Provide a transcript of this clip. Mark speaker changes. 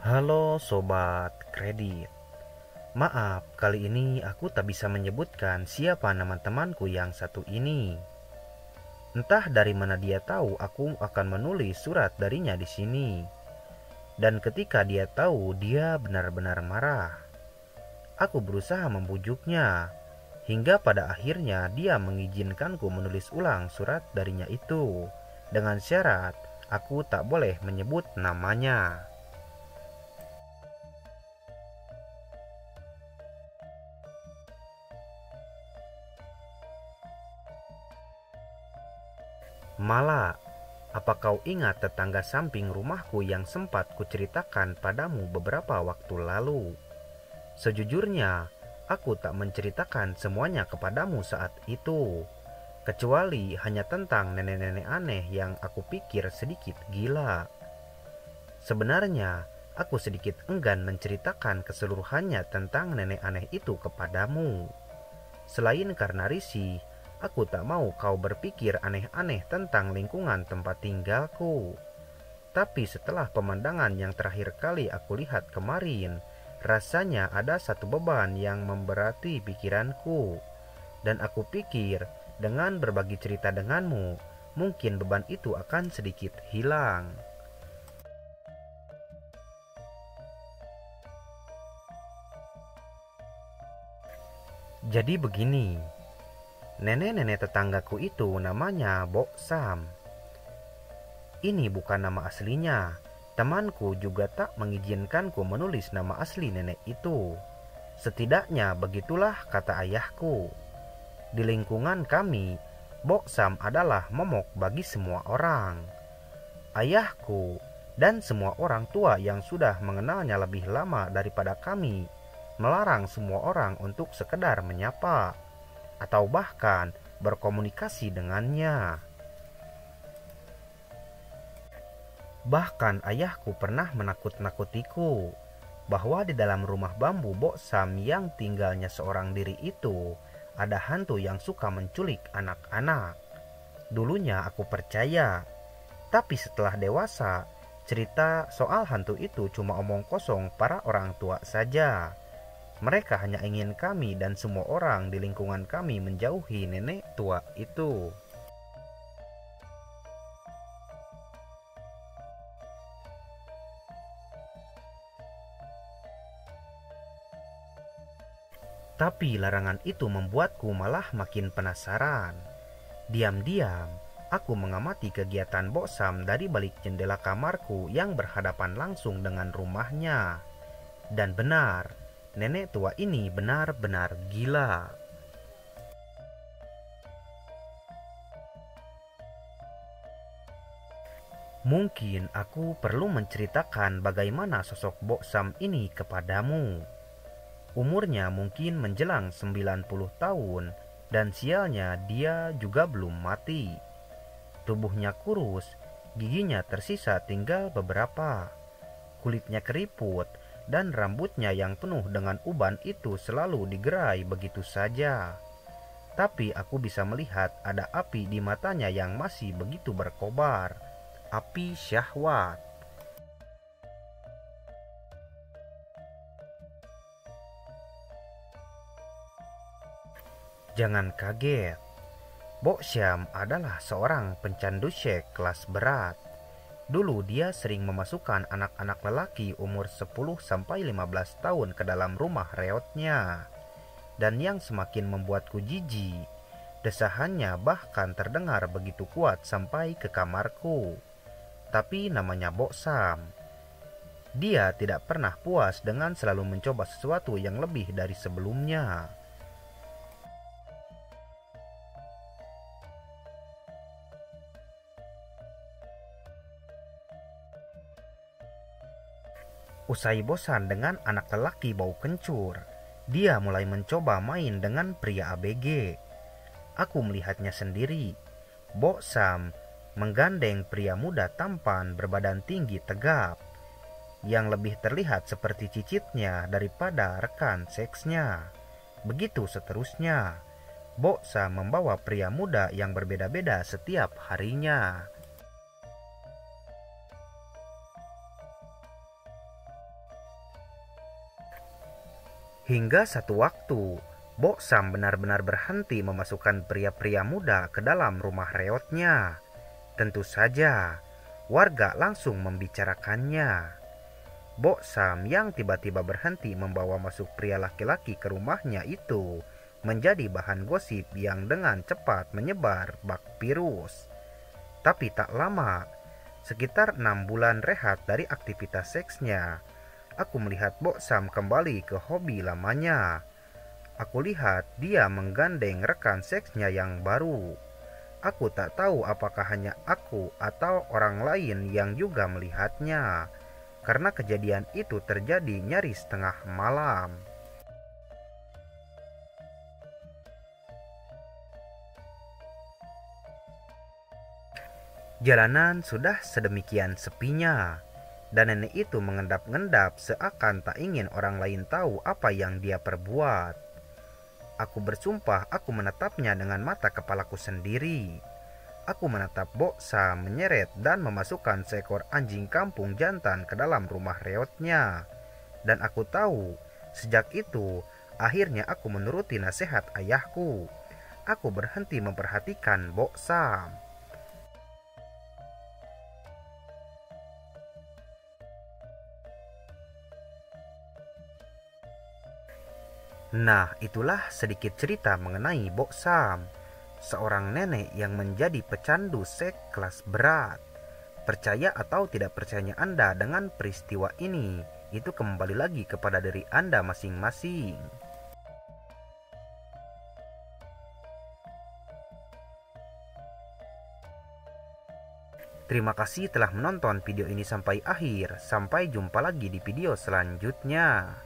Speaker 1: Halo Sobat Kredit. Maaf, kali ini aku tak bisa menyebutkan siapa nama temanku yang satu ini. Entah dari mana dia tahu aku akan menulis surat darinya di sini. Dan ketika dia tahu, dia benar-benar marah. Aku berusaha membujuknya, hingga pada akhirnya dia mengizinkanku menulis ulang surat darinya itu, dengan syarat aku tak boleh menyebut namanya. Mala, apa kau ingat tetangga samping rumahku yang sempat kuceritakan padamu beberapa waktu lalu? Sejujurnya, aku tak menceritakan semuanya kepadamu saat itu, kecuali hanya tentang nenek-nenek aneh yang aku pikir sedikit gila. Sebenarnya, aku sedikit enggan menceritakan keseluruhannya tentang nenek aneh itu kepadamu. Selain karena risih, aku tak mau kau berpikir aneh-aneh tentang lingkungan tempat tinggalku. Tapi setelah pemandangan yang terakhir kali aku lihat kemarin, rasanya ada satu beban yang memberati pikiranku. Dan aku pikir dengan berbagi cerita denganmu, mungkin beban itu akan sedikit hilang. Jadi begini, nenek-nenek tetanggaku itu namanya Bok Sam. Ini bukan nama aslinya. Temanku juga tak mengizinkanku menulis nama asli nenek itu. Setidaknya begitulah kata ayahku. Di lingkungan kami, Bok Sam adalah momok bagi semua orang. Ayahku dan semua orang tua yang sudah mengenalnya lebih lama daripada kami melarang semua orang untuk sekedar menyapa atau bahkan berkomunikasi dengannya. Bahkan ayahku pernah menakut-nakutiku bahwa di dalam rumah bambu Bok Sam yang tinggalnya seorang diri itu ada hantu yang suka menculik anak-anak. Dulunya aku percaya, tapi setelah dewasa, cerita soal hantu itu cuma omong kosong para orang tua saja. Mereka hanya ingin kami dan semua orang di lingkungan kami menjauhi nenek tua itu. Tapi larangan itu membuatku malah makin penasaran. Diam-diam, aku mengamati kegiatan Bok Sam dari balik jendela kamarku yang berhadapan langsung dengan rumahnya. Dan benar, nenek tua ini benar-benar gila. Mungkin aku perlu menceritakan bagaimana sosok Bok Sam ini kepadamu. Umurnya mungkin menjelang 90 tahun dan sialnya dia juga belum mati. Tubuhnya kurus, giginya tersisa tinggal beberapa. Kulitnya keriput dan rambutnya yang penuh dengan uban itu selalu digerai begitu saja. Tapi aku bisa melihat ada api di matanya yang masih begitu berkobar. Api syahwat. Jangan kaget, Bok Syam adalah seorang pencandu syek kelas berat. Dulu dia sering memasukkan anak-anak lelaki umur 10-15 tahun ke dalam rumah reotnya. Dan yang semakin membuatku jijik, desahannya bahkan terdengar begitu kuat sampai ke kamarku. Tapi namanya Bok Sam. Dia tidak pernah puas dengan selalu mencoba sesuatu yang lebih dari sebelumnya. Usai bosan dengan anak lelaki bau kencur, dia mulai mencoba main dengan pria ABG. Aku melihatnya sendiri. Bok Sam menggandeng pria muda tampan berbadan tinggi tegap, yang lebih terlihat seperti cicitnya daripada rekan seksnya. Begitu seterusnya. Bok Sam membawa pria muda yang berbeda-beda setiap harinya. Hingga satu waktu, Bok Sam benar-benar berhenti memasukkan pria-pria muda ke dalam rumah reotnya. Tentu saja, warga langsung membicarakannya. Bok Sam yang tiba-tiba berhenti membawa masuk pria laki-laki ke rumahnya itu menjadi bahan gosip yang dengan cepat menyebar bak virus. Tapi tak lama, sekitar 6 bulan rehat dari aktivitas seksnya, aku melihat Bok Sam kembali ke hobi lamanya. Aku lihat dia menggandeng rekan seksnya yang baru. Aku tak tahu apakah hanya aku atau orang lain yang juga melihatnya, karena kejadian itu terjadi nyaris tengah malam. Jalanan sudah sedemikian sepinya, dan nenek itu mengendap-endap seakan tak ingin orang lain tahu apa yang dia perbuat. Aku bersumpah aku menatapnya dengan mata kepalaku sendiri. Aku menatap Bok Sam menyeret dan memasukkan seekor anjing kampung jantan ke dalam rumah reotnya. Dan aku tahu, sejak itu, akhirnya aku menuruti nasihat ayahku. Aku berhenti memperhatikan Bok Sam. Nah, itulah sedikit cerita mengenai Bok Sam, seorang nenek yang menjadi pecandu seks kelas berat. Percaya atau tidak percayanya Anda dengan peristiwa ini, itu kembali lagi kepada diri Anda masing-masing. Terima kasih telah menonton video ini sampai akhir. Sampai jumpa lagi di video selanjutnya.